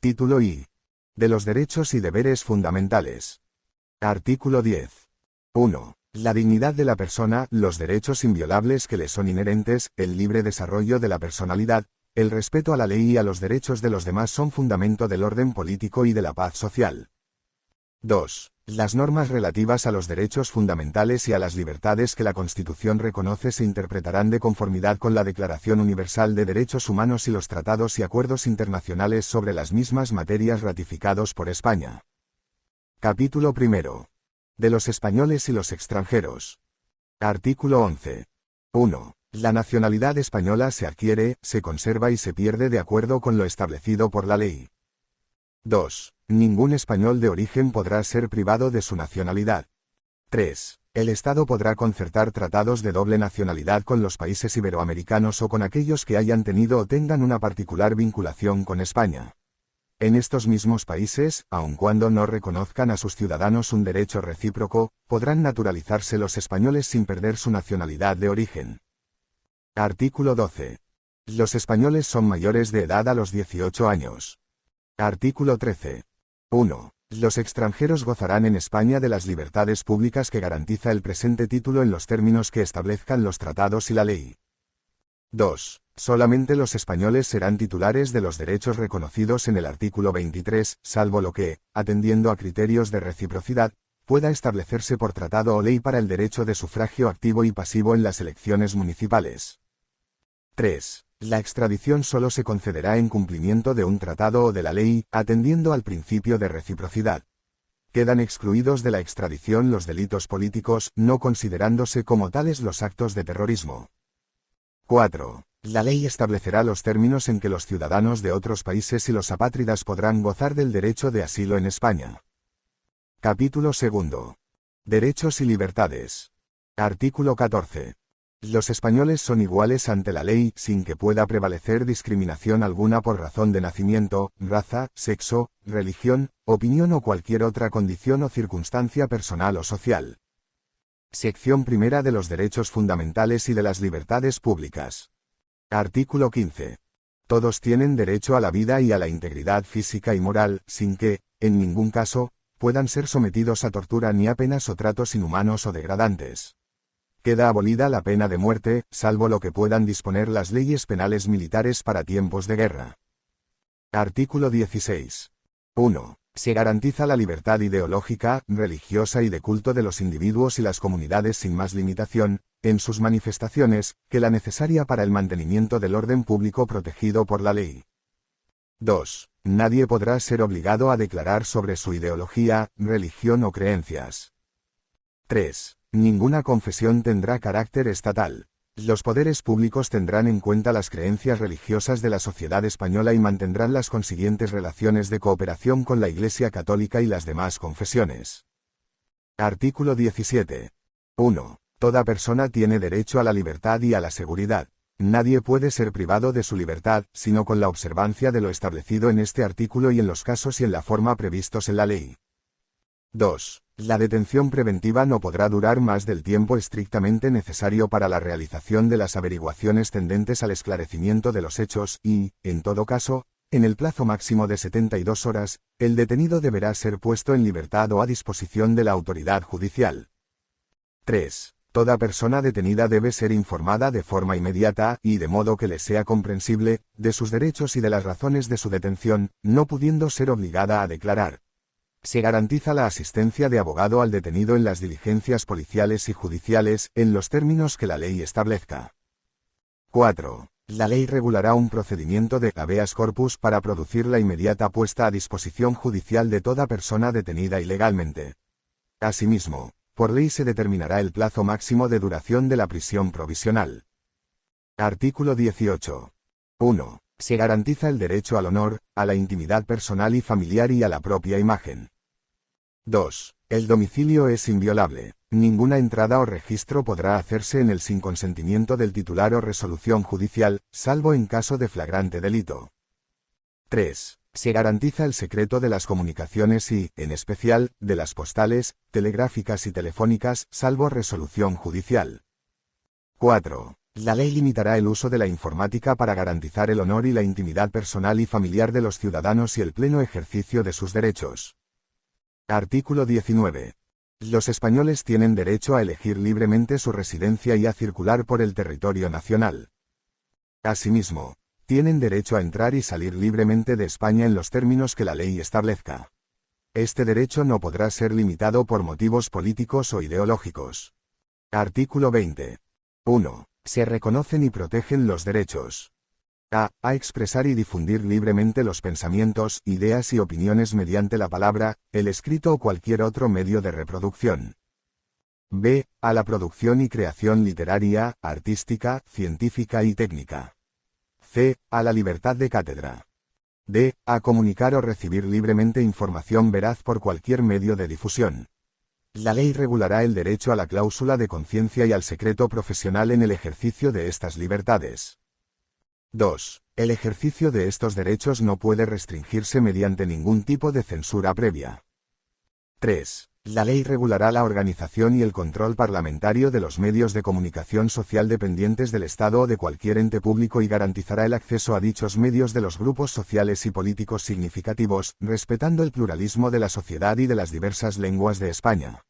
Título I. De los derechos y deberes fundamentales. Artículo 10. 1. La dignidad de la persona, los derechos inviolables que le son inherentes, el libre desarrollo de la personalidad, el respeto a la ley y a los derechos de los demás son fundamento del orden político y de la paz social. 2. Las normas relativas a los derechos fundamentales y a las libertades que la Constitución reconoce se interpretarán de conformidad con la Declaración Universal de Derechos Humanos y los tratados y acuerdos internacionales sobre las mismas materias ratificados por España. Capítulo primero. De los españoles y los extranjeros. Artículo 11. 1. La nacionalidad española se adquiere, se conserva y se pierde de acuerdo con lo establecido por la ley. 2. Ningún español de origen podrá ser privado de su nacionalidad. 3. El Estado podrá concertar tratados de doble nacionalidad con los países iberoamericanos o con aquellos que hayan tenido o tengan una particular vinculación con España. En estos mismos países, aun cuando no reconozcan a sus ciudadanos un derecho recíproco, podrán naturalizarse los españoles sin perder su nacionalidad de origen. Artículo 12. Los españoles son mayores de edad a los 18 años. Artículo 13. 1. Los extranjeros gozarán en España de las libertades públicas que garantiza el presente título en los términos que establezcan los tratados y la ley. 2. Solamente los españoles serán titulares de los derechos reconocidos en el artículo 23, salvo lo que, atendiendo a criterios de reciprocidad, pueda establecerse por tratado o ley para el derecho de sufragio activo y pasivo en las elecciones municipales. 3. La extradición solo se concederá en cumplimiento de un tratado o de la ley, atendiendo al principio de reciprocidad. Quedan excluidos de la extradición los delitos políticos, no considerándose como tales los actos de terrorismo. 4. La ley establecerá los términos en que los ciudadanos de otros países y los apátridas podrán gozar del derecho de asilo en España. Capítulo 2. Derechos y libertades. Artículo 14. Los españoles son iguales ante la ley, sin que pueda prevalecer discriminación alguna por razón de nacimiento, raza, sexo, religión, opinión o cualquier otra condición o circunstancia personal o social. Sección primera de los derechos fundamentales y de las libertades públicas. Artículo 15. Todos tienen derecho a la vida y a la integridad física y moral, sin que, en ningún caso, puedan ser sometidos a tortura ni a penas o tratos inhumanos o degradantes. Queda abolida la pena de muerte, salvo lo que puedan disponer las leyes penales militares para tiempos de guerra. Artículo 16. 1. Se garantiza la libertad ideológica, religiosa y de culto de los individuos y las comunidades sin más limitación, en sus manifestaciones, que la necesaria para el mantenimiento del orden público protegido por la ley. 2. Nadie podrá ser obligado a declarar sobre su ideología, religión o creencias. 3. Ninguna confesión tendrá carácter estatal. Los poderes públicos tendrán en cuenta las creencias religiosas de la sociedad española y mantendrán las consiguientes relaciones de cooperación con la Iglesia Católica y las demás confesiones. Artículo 17. 1. Toda persona tiene derecho a la libertad y a la seguridad. Nadie puede ser privado de su libertad, sino con la observancia de lo establecido en este artículo y en los casos y en la forma previstos en la ley. 2. La detención preventiva no podrá durar más del tiempo estrictamente necesario para la realización de las averiguaciones tendentes al esclarecimiento de los hechos y, en todo caso, en el plazo máximo de 72 horas, el detenido deberá ser puesto en libertad o a disposición de la autoridad judicial. 3. Toda persona detenida debe ser informada de forma inmediata, y de modo que le sea comprensible, de sus derechos y de las razones de su detención, no pudiendo ser obligada a declarar. Se garantiza la asistencia de abogado al detenido en las diligencias policiales y judiciales, en los términos que la ley establezca. 4. La ley regulará un procedimiento de habeas corpus para producir la inmediata puesta a disposición judicial de toda persona detenida ilegalmente. Asimismo, por ley se determinará el plazo máximo de duración de la prisión provisional. Artículo 18. 1. Se garantiza el derecho al honor, a la intimidad personal y familiar y a la propia imagen. 2. El domicilio es inviolable. Ninguna entrada o registro podrá hacerse en él sin consentimiento del titular o resolución judicial, salvo en caso de flagrante delito. 3. Se garantiza el secreto de las comunicaciones y, en especial, de las postales, telegráficas y telefónicas, salvo resolución judicial. 4. La ley limitará el uso de la informática para garantizar el honor y la intimidad personal y familiar de los ciudadanos y el pleno ejercicio de sus derechos. Artículo 19. Los españoles tienen derecho a elegir libremente su residencia y a circular por el territorio nacional. Asimismo, tienen derecho a entrar y salir libremente de España en los términos que la ley establezca. Este derecho no podrá ser limitado por motivos políticos o ideológicos. Artículo 20. 1. Se reconocen y protegen los derechos. A expresar y difundir libremente los pensamientos, ideas y opiniones mediante la palabra, el escrito o cualquier otro medio de reproducción. B. A la producción y creación literaria, artística, científica y técnica. C. A la libertad de cátedra. D. A comunicar o recibir libremente información veraz por cualquier medio de difusión. La ley regulará el derecho a la cláusula de conciencia y al secreto profesional en el ejercicio de estas libertades. 2. El ejercicio de estos derechos no puede restringirse mediante ningún tipo de censura previa. 3. La ley regulará la organización y el control parlamentario de los medios de comunicación social dependientes del Estado o de cualquier ente público y garantizará el acceso a dichos medios de los grupos sociales y políticos significativos, respetando el pluralismo de la sociedad y de las diversas lenguas de España.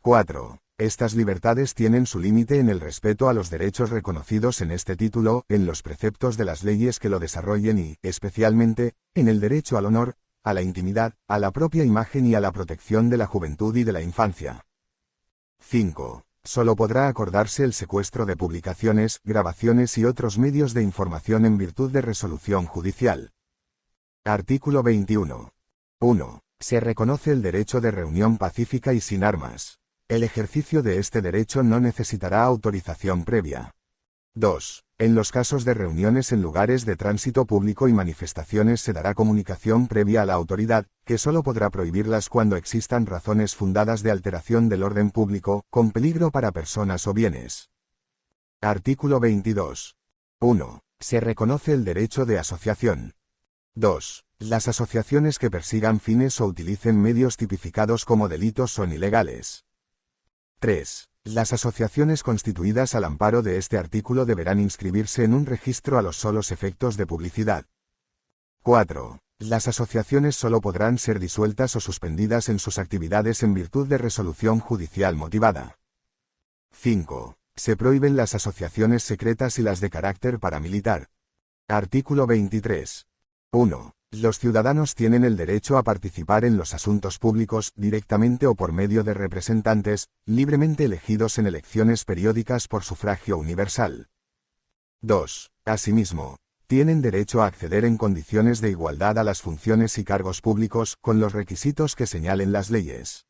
4. Estas libertades tienen su límite en el respeto a los derechos reconocidos en este título, en los preceptos de las leyes que lo desarrollen y, especialmente, en el derecho al honor, a la intimidad, a la propia imagen y a la protección de la juventud y de la infancia. 5. Solo podrá acordarse el secuestro de publicaciones, grabaciones y otros medios de información en virtud de resolución judicial. Artículo 21. 1. Se reconoce el derecho de reunión pacífica y sin armas. El ejercicio de este derecho no necesitará autorización previa. 2. En los casos de reuniones en lugares de tránsito público y manifestaciones se dará comunicación previa a la autoridad, que solo podrá prohibirlas cuando existan razones fundadas de alteración del orden público, con peligro para personas o bienes. Artículo 22. 1. Se reconoce el derecho de asociación. 2. Las asociaciones que persigan fines o utilicen medios tipificados como delitos son ilegales. 3. Las asociaciones constituidas al amparo de este artículo deberán inscribirse en un registro a los solos efectos de publicidad. 4. Las asociaciones solo podrán ser disueltas o suspendidas en sus actividades en virtud de resolución judicial motivada. 5. Se prohíben las asociaciones secretas y las de carácter paramilitar. Artículo 23. 1. Los ciudadanos tienen el derecho a participar en los asuntos públicos, directamente o por medio de representantes, libremente elegidos en elecciones periódicas por sufragio universal. 2. Asimismo, tienen derecho a acceder en condiciones de igualdad a las funciones y cargos públicos, con los requisitos que señalen las leyes.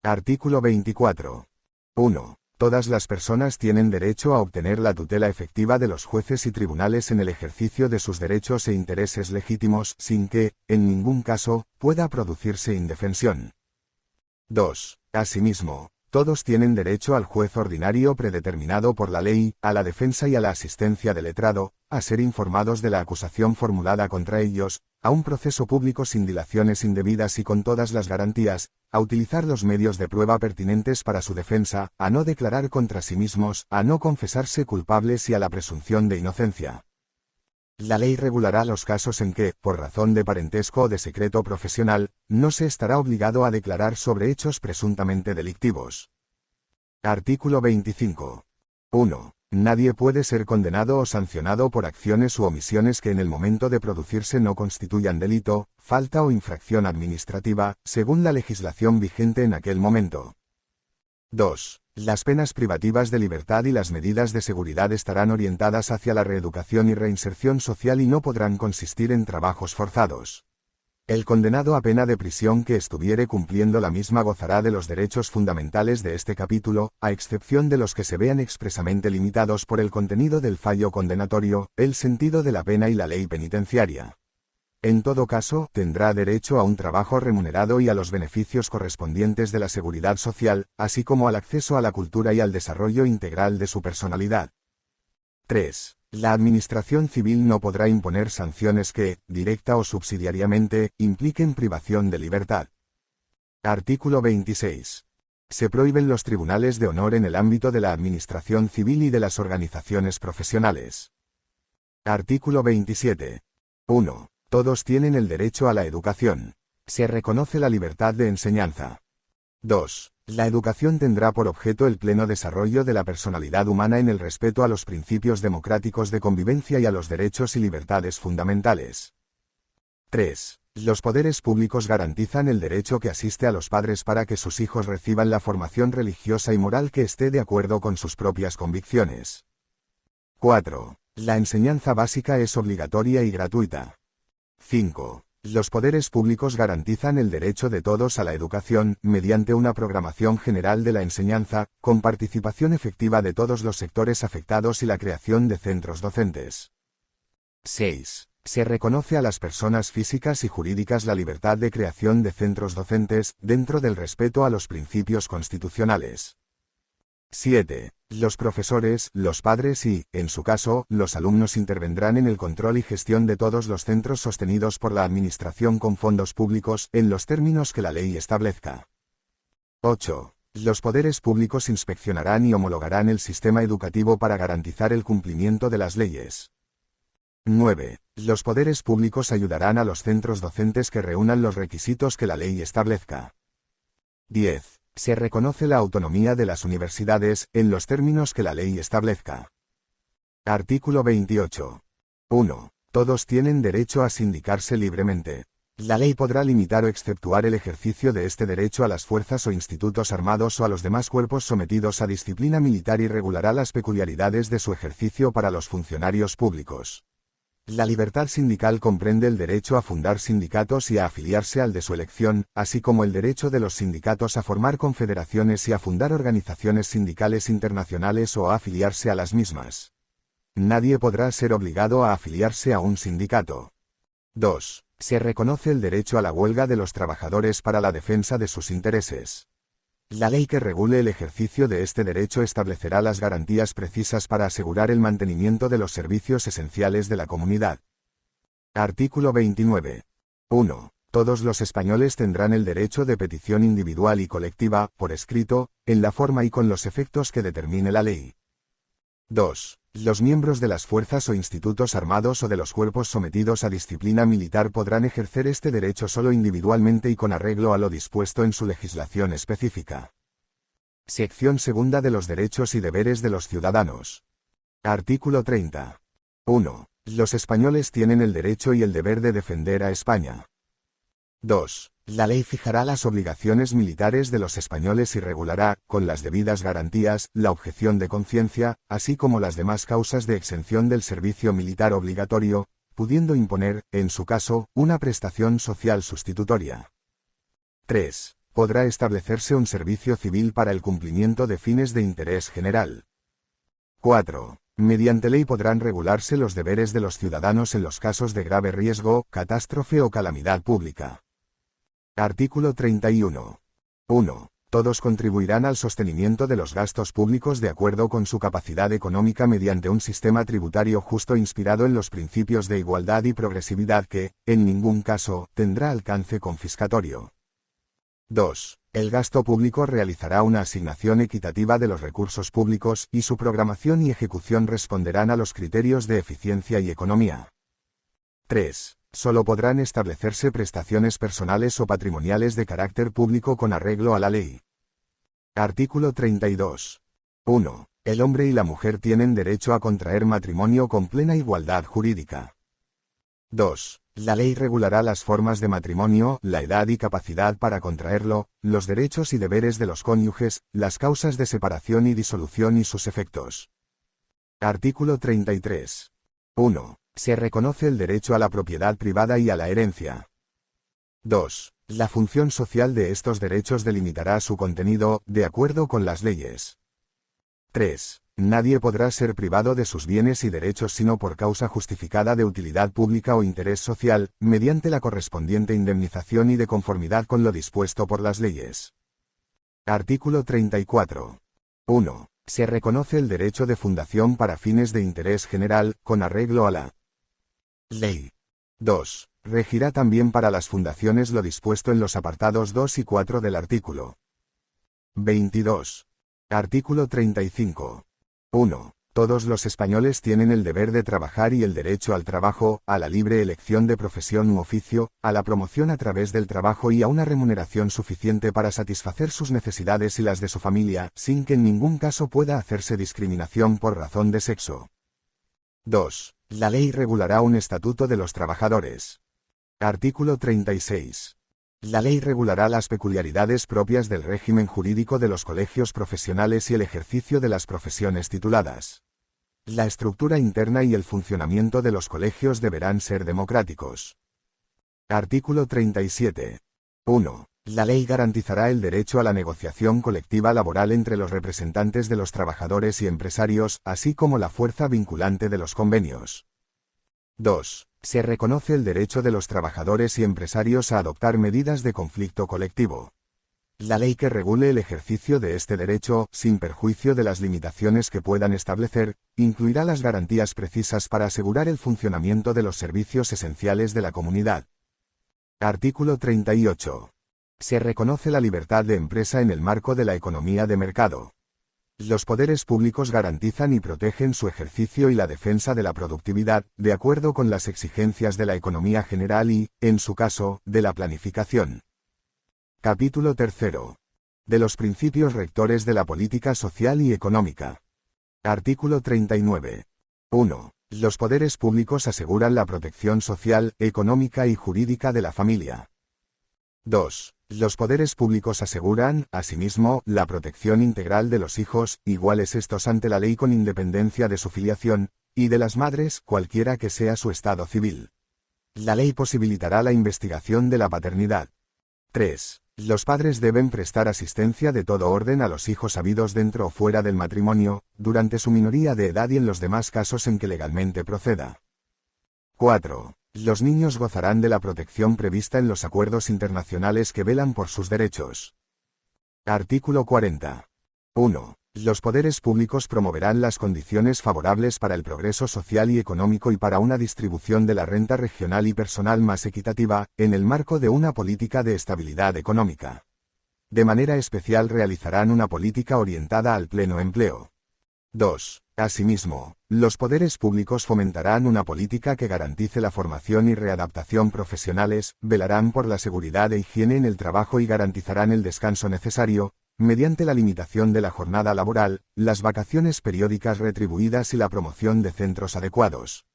Artículo 24. 1. Todas las personas tienen derecho a obtener la tutela efectiva de los jueces y tribunales en el ejercicio de sus derechos e intereses legítimos, sin que, en ningún caso, pueda producirse indefensión. 2. Asimismo, todos tienen derecho al juez ordinario predeterminado por la ley, a la defensa y a la asistencia del letrado, a ser informados de la acusación formulada contra ellos, a un proceso público sin dilaciones indebidas y con todas las garantías, a utilizar los medios de prueba pertinentes para su defensa, a no declarar contra sí mismos, a no confesarse culpables y a la presunción de inocencia. La ley regulará los casos en que, por razón de parentesco o de secreto profesional, no se estará obligado a declarar sobre hechos presuntamente delictivos. Artículo 25. 1. Nadie puede ser condenado o sancionado por acciones u omisiones que en el momento de producirse no constituyan delito, falta o infracción administrativa, según la legislación vigente en aquel momento. 2. Las penas privativas de libertad y las medidas de seguridad estarán orientadas hacia la reeducación y reinserción social y no podrán consistir en trabajos forzados. El condenado a pena de prisión que estuviere cumpliendo la misma gozará de los derechos fundamentales de este capítulo, a excepción de los que se vean expresamente limitados por el contenido del fallo condenatorio, el sentido de la pena y la ley penitenciaria. En todo caso, tendrá derecho a un trabajo remunerado y a los beneficios correspondientes de la seguridad social, así como al acceso a la cultura y al desarrollo integral de su personalidad. 3. La Administración civil no podrá imponer sanciones que, directa o subsidiariamente, impliquen privación de libertad. Artículo 26. Se prohíben los tribunales de honor en el ámbito de la administración civil y de las organizaciones profesionales. Artículo 27. 1. Todos tienen el derecho a la educación. Se reconoce la libertad de enseñanza. 2. La educación tendrá por objeto el pleno desarrollo de la personalidad humana en el respeto a los principios democráticos de convivencia y a los derechos y libertades fundamentales. 3. Los poderes públicos garantizan el derecho que asiste a los padres para que sus hijos reciban la formación religiosa y moral que esté de acuerdo con sus propias convicciones. 4. La enseñanza básica es obligatoria y gratuita. 5. Los poderes públicos garantizan el derecho de todos a la educación, mediante una programación general de la enseñanza, con participación efectiva de todos los sectores afectados y la creación de centros docentes. 6. Se reconoce a las personas físicas y jurídicas la libertad de creación de centros docentes, dentro del respeto a los principios constitucionales. 7. Los profesores, los padres y, en su caso, los alumnos intervendrán en el control y gestión de todos los centros sostenidos por la Administración con fondos públicos, en los términos que la ley establezca. 8. Los poderes públicos inspeccionarán y homologarán el sistema educativo para garantizar el cumplimiento de las leyes. 9. Los poderes públicos ayudarán a los centros docentes que reúnan los requisitos que la ley establezca. 10. Se reconoce la autonomía de las universidades, en los términos que la ley establezca. Artículo 28. 1. Todos tienen derecho a sindicarse libremente. La ley podrá limitar o exceptuar el ejercicio de este derecho a las fuerzas o institutos armados o a los demás cuerpos sometidos a disciplina militar y regulará las peculiaridades de su ejercicio para los funcionarios públicos. La libertad sindical comprende el derecho a fundar sindicatos y a afiliarse al de su elección, así como el derecho de los sindicatos a formar confederaciones y a fundar organizaciones sindicales internacionales o a afiliarse a las mismas. Nadie podrá ser obligado a afiliarse a un sindicato. 2. Se reconoce el derecho a la huelga de los trabajadores para la defensa de sus intereses. La ley que regule el ejercicio de este derecho establecerá las garantías precisas para asegurar el mantenimiento de los servicios esenciales de la comunidad. Artículo 29. 1. Todos los españoles tendrán el derecho de petición individual y colectiva, por escrito, en la forma y con los efectos que determine la ley. 2. Los miembros de las fuerzas o institutos armados o de los cuerpos sometidos a disciplina militar podrán ejercer este derecho solo individualmente y con arreglo a lo dispuesto en su legislación específica. Sección segunda de los derechos y deberes de los ciudadanos. Artículo 30. 1. Los españoles tienen el derecho y el deber de defender a España. 2. La ley fijará las obligaciones militares de los españoles y regulará, con las debidas garantías, la objeción de conciencia, así como las demás causas de exención del servicio militar obligatorio, pudiendo imponer, en su caso, una prestación social sustitutoria. 3. Podrá establecerse un servicio civil para el cumplimiento de fines de interés general. 4. Mediante ley podrán regularse los deberes de los ciudadanos en los casos de grave riesgo, catástrofe o calamidad pública. Artículo 31. 1. Todos contribuirán al sostenimiento de los gastos públicos de acuerdo con su capacidad económica mediante un sistema tributario justo inspirado en los principios de igualdad y progresividad que, en ningún caso, tendrá alcance confiscatorio. 2. El gasto público realizará una asignación equitativa de los recursos públicos y su programación y ejecución responderán a los criterios de eficiencia y economía. 3. Solo podrán establecerse prestaciones personales o patrimoniales de carácter público con arreglo a la ley. Artículo 32. 1. El hombre y la mujer tienen derecho a contraer matrimonio con plena igualdad jurídica. 2. La ley regulará las formas de matrimonio, la edad y capacidad para contraerlo, los derechos y deberes de los cónyuges, las causas de separación y disolución y sus efectos. Artículo 33. 1. Se reconoce el derecho a la propiedad privada y a la herencia. 2. La función social de estos derechos delimitará su contenido, de acuerdo con las leyes. 3. Nadie podrá ser privado de sus bienes y derechos sino por causa justificada de utilidad pública o interés social, mediante la correspondiente indemnización y de conformidad con lo dispuesto por las leyes. Artículo 34. 1. Se reconoce el derecho de fundación para fines de interés general, con arreglo a la ley. 2. Regirá también para las fundaciones lo dispuesto en los apartados 2 y 4 del artículo 22. Artículo 35. 1. Todos los españoles tienen el deber de trabajar y el derecho al trabajo, a la libre elección de profesión u oficio, a la promoción a través del trabajo y a una remuneración suficiente para satisfacer sus necesidades y las de su familia, sin que en ningún caso pueda hacerse discriminación por razón de sexo. 2. La ley regulará un estatuto de los trabajadores. Artículo 36. La ley regulará las peculiaridades propias del régimen jurídico de los colegios profesionales y el ejercicio de las profesiones tituladas. La estructura interna y el funcionamiento de los colegios deberán ser democráticos. Artículo 37. 1. La ley garantizará el derecho a la negociación colectiva laboral entre los representantes de los trabajadores y empresarios, así como la fuerza vinculante de los convenios. 2. Se reconoce el derecho de los trabajadores y empresarios a adoptar medidas de conflicto colectivo. La ley que regule el ejercicio de este derecho, sin perjuicio de las limitaciones que puedan establecer, incluirá las garantías precisas para asegurar el funcionamiento de los servicios esenciales de la comunidad. Artículo 38. Se reconoce la libertad de empresa en el marco de la economía de mercado. Los poderes públicos garantizan y protegen su ejercicio y la defensa de la productividad, de acuerdo con las exigencias de la economía general y, en su caso, de la planificación. Capítulo 3. De los principios rectores de la política social y económica. Artículo 39. 1. Los poderes públicos aseguran la protección social, económica y jurídica de la familia. 2. Los poderes públicos aseguran, asimismo, la protección integral de los hijos, iguales estos ante la ley con independencia de su filiación, y de las madres, cualquiera que sea su estado civil. La ley posibilitará la investigación de la paternidad. 3. Los padres deben prestar asistencia de todo orden a los hijos habidos dentro o fuera del matrimonio, durante su minoría de edad y en los demás casos en que legalmente proceda. 4. Los niños gozarán de la protección prevista en los acuerdos internacionales que velan por sus derechos. Artículo 40. 1. Los poderes públicos promoverán las condiciones favorables para el progreso social y económico y para una distribución de la renta regional y personal más equitativa, en el marco de una política de estabilidad económica. De manera especial realizarán una política orientada al pleno empleo. 2. Asimismo, los poderes públicos fomentarán una política que garantice la formación y readaptación profesionales, velarán por la seguridad e higiene en el trabajo y garantizarán el descanso necesario, mediante la limitación de la jornada laboral, las vacaciones periódicas retribuidas y la promoción de centros adecuados.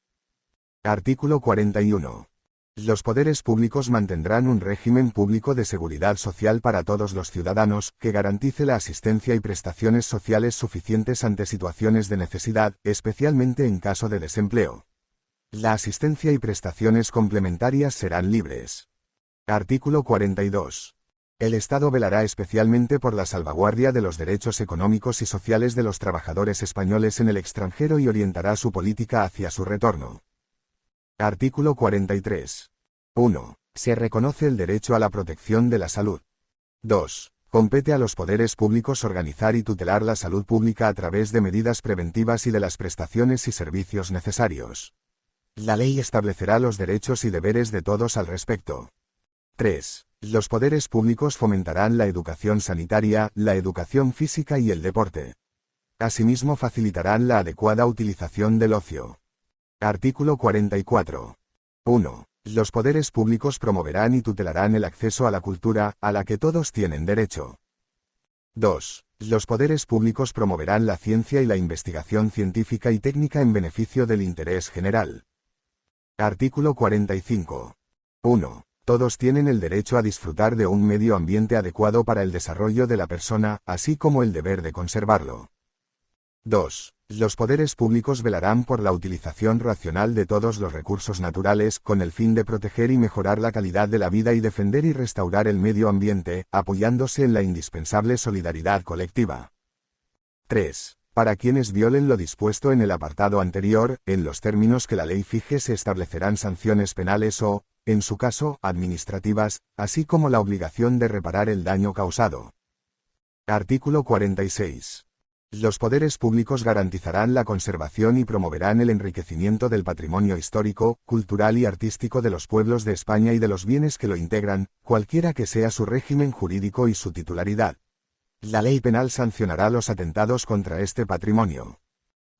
Artículo 41. Los poderes públicos mantendrán un régimen público de seguridad social para todos los ciudadanos, que garantice la asistencia y prestaciones sociales suficientes ante situaciones de necesidad, especialmente en caso de desempleo. La asistencia y prestaciones complementarias serán libres. Artículo 42. El Estado velará especialmente por la salvaguardia de los derechos económicos y sociales de los trabajadores españoles en el extranjero y orientará su política hacia su retorno. Artículo 43. 1. Se reconoce el derecho a la protección de la salud. 2. Compete a los poderes públicos organizar y tutelar la salud pública a través de medidas preventivas y de las prestaciones y servicios necesarios. La ley establecerá los derechos y deberes de todos al respecto. 3. Los poderes públicos fomentarán la educación sanitaria, la educación física y el deporte. Asimismo facilitarán la adecuada utilización del ocio. Artículo 44. 1. Los poderes públicos promoverán y tutelarán el acceso a la cultura, a la que todos tienen derecho. 2. Los poderes públicos promoverán la ciencia y la investigación científica y técnica en beneficio del interés general. Artículo 45. 1. Todos tienen el derecho a disfrutar de un medio ambiente adecuado para el desarrollo de la persona, así como el deber de conservarlo. 2. Los poderes públicos velarán por la utilización racional de todos los recursos naturales, con el fin de proteger y mejorar la calidad de la vida y defender y restaurar el medio ambiente, apoyándose en la indispensable solidaridad colectiva. 3. Para quienes violen lo dispuesto en el apartado anterior, en los términos que la ley fije se establecerán sanciones penales o, en su caso, administrativas, así como la obligación de reparar el daño causado. Artículo 46. Los poderes públicos garantizarán la conservación y promoverán el enriquecimiento del patrimonio histórico, cultural y artístico de los pueblos de España y de los bienes que lo integran, cualquiera que sea su régimen jurídico y su titularidad. La ley penal sancionará los atentados contra este patrimonio.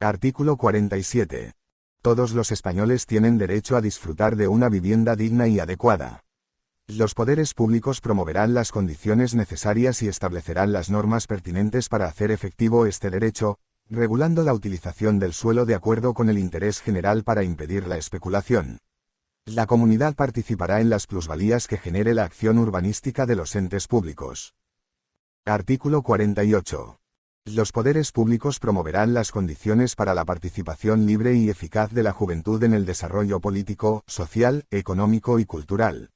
Artículo 47. Todos los españoles tienen derecho a disfrutar de una vivienda digna y adecuada. Los poderes públicos promoverán las condiciones necesarias y establecerán las normas pertinentes para hacer efectivo este derecho, regulando la utilización del suelo de acuerdo con el interés general para impedir la especulación. La comunidad participará en las plusvalías que genere la acción urbanística de los entes públicos. Artículo 48. Los poderes públicos promoverán las condiciones para la participación libre y eficaz de la juventud en el desarrollo político, social, económico y cultural.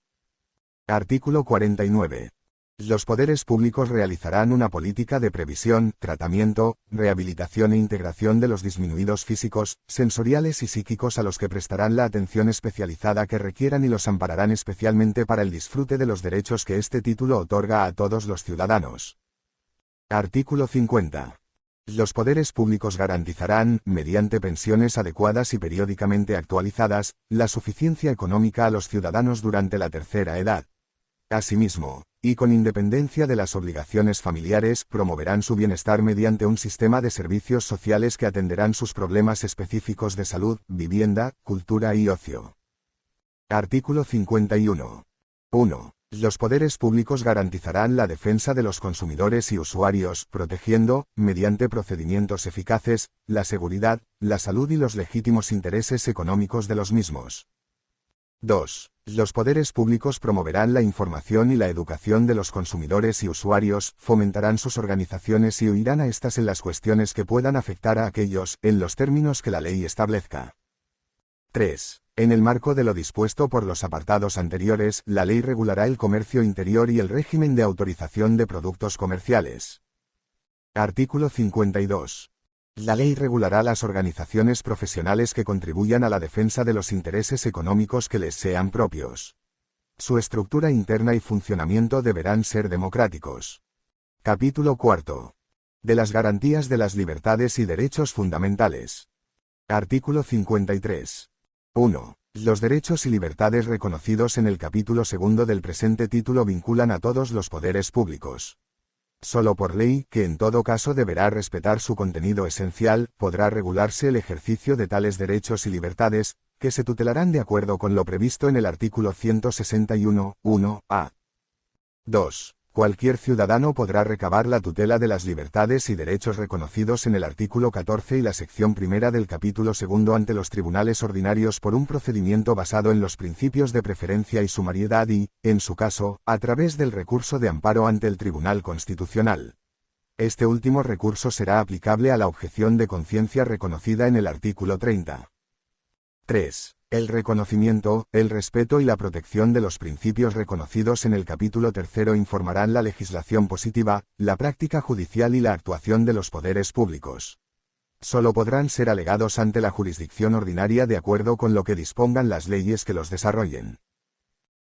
Artículo 49. Los poderes públicos realizarán una política de previsión, tratamiento, rehabilitación e integración de los disminuidos físicos, sensoriales y psíquicos a los que prestarán la atención especializada que requieran y los ampararán especialmente para el disfrute de los derechos que este título otorga a todos los ciudadanos. Artículo 50. Los poderes públicos garantizarán, mediante pensiones adecuadas y periódicamente actualizadas, la suficiencia económica a los ciudadanos durante la tercera edad. Asimismo, y con independencia de las obligaciones familiares, promoverán su bienestar mediante un sistema de servicios sociales que atenderán sus problemas específicos de salud, vivienda, cultura y ocio. Artículo 51. 1. Los poderes públicos garantizarán la defensa de los consumidores y usuarios, protegiendo, mediante procedimientos eficaces, la seguridad, la salud y los legítimos intereses económicos de los mismos. 2. Los poderes públicos promoverán la información y la educación de los consumidores y usuarios, fomentarán sus organizaciones y oirán a estas en las cuestiones que puedan afectar a aquellos, en los términos que la ley establezca. 3. En el marco de lo dispuesto por los apartados anteriores, la ley regulará el comercio interior y el régimen de autorización de productos comerciales. Artículo 52. La ley regulará las organizaciones profesionales que contribuyan a la defensa de los intereses económicos que les sean propios. Su estructura interna y funcionamiento deberán ser democráticos. Capítulo 4. De las garantías de las libertades y derechos fundamentales. Artículo 53. 1. Los derechos y libertades reconocidos en el capítulo 2 del presente título vinculan a todos los poderes públicos. Solo por ley, que en todo caso deberá respetar su contenido esencial, podrá regularse el ejercicio de tales derechos y libertades, que se tutelarán de acuerdo con lo previsto en el artículo 161, 1a. 2. Cualquier ciudadano podrá recabar la tutela de las libertades y derechos reconocidos en el artículo 14 y la sección primera del capítulo 2 ante los tribunales ordinarios por un procedimiento basado en los principios de preferencia y sumariedad y, en su caso, a través del recurso de amparo ante el Tribunal Constitucional. Este último recurso será aplicable a la objeción de conciencia reconocida en el artículo 30. 3. El reconocimiento, el respeto y la protección de los principios reconocidos en el capítulo 3 informarán la legislación positiva, la práctica judicial y la actuación de los poderes públicos. Solo podrán ser alegados ante la jurisdicción ordinaria de acuerdo con lo que dispongan las leyes que los desarrollen.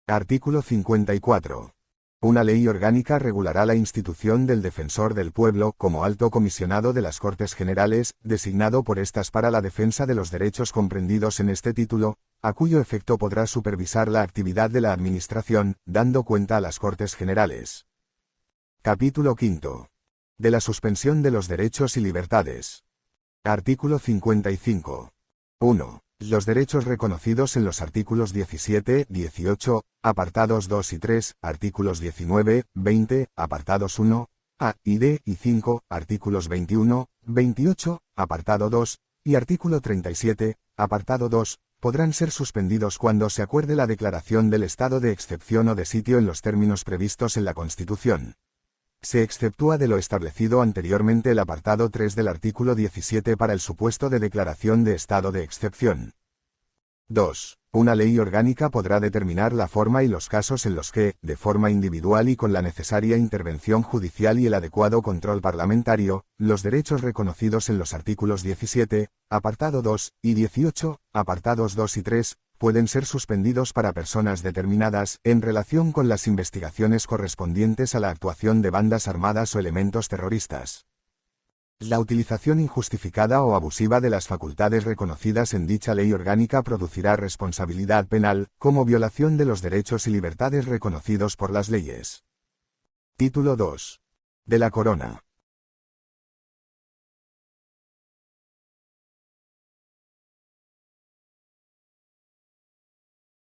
Artículo 54. Una ley orgánica regulará la institución del Defensor del Pueblo como alto comisionado de las Cortes Generales, designado por estas para la defensa de los derechos comprendidos en este título, a cuyo efecto podrá supervisar la actividad de la Administración, dando cuenta a las Cortes Generales. Capítulo 5. De la suspensión de los derechos y libertades. Artículo 55. 1. Los derechos reconocidos en los artículos 17, 18, apartados 2 y 3, artículos 19, 20, apartados 1, a y d y 5, artículos 21, 28, apartado 2, y artículo 37, apartado 2, podrán ser suspendidos cuando se acuerde la declaración del estado de excepción o de sitio en los términos previstos en la Constitución. Se exceptúa de lo establecido anteriormente el apartado 3 del artículo 17 para el supuesto de declaración de estado de excepción. 2. Una ley orgánica podrá determinar la forma y los casos en los que, de forma individual y con la necesaria intervención judicial y el adecuado control parlamentario, los derechos reconocidos en los artículos 17, apartado 2, y 18, apartados 2 y 3, pueden ser suspendidos para personas determinadas, en relación con las investigaciones correspondientes a la actuación de bandas armadas o elementos terroristas. La utilización injustificada o abusiva de las facultades reconocidas en dicha ley orgánica producirá responsabilidad penal, como violación de los derechos y libertades reconocidos por las leyes. Título 2. De la Corona.